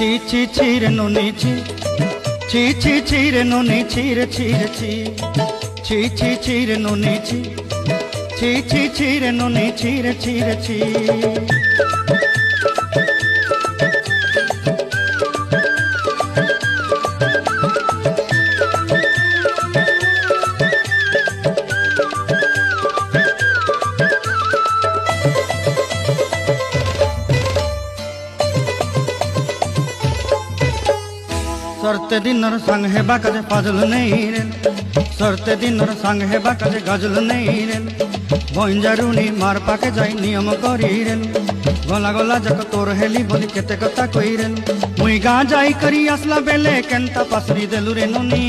ছি ছি ছি রে নুনি ছি ছি ছি ছি রে নুনি ছি রে ছি রে ছি ছি ছি ছি রে নুনি ছি ছি ছি ছি রে নুনি ছি রে ছি রে ছি। सरते दिनर संग हेबा काजे फाजल नहीं रे सरते दिनर संग हेबा काजे गजल नहीं रे बंजारुनी मार पाके जाई नियम करी रे गला गला जक तोर हेली बोली केते कथा कई रे मुई गा जाई करी असला बेले केनता पासरी देलु रे नुनी।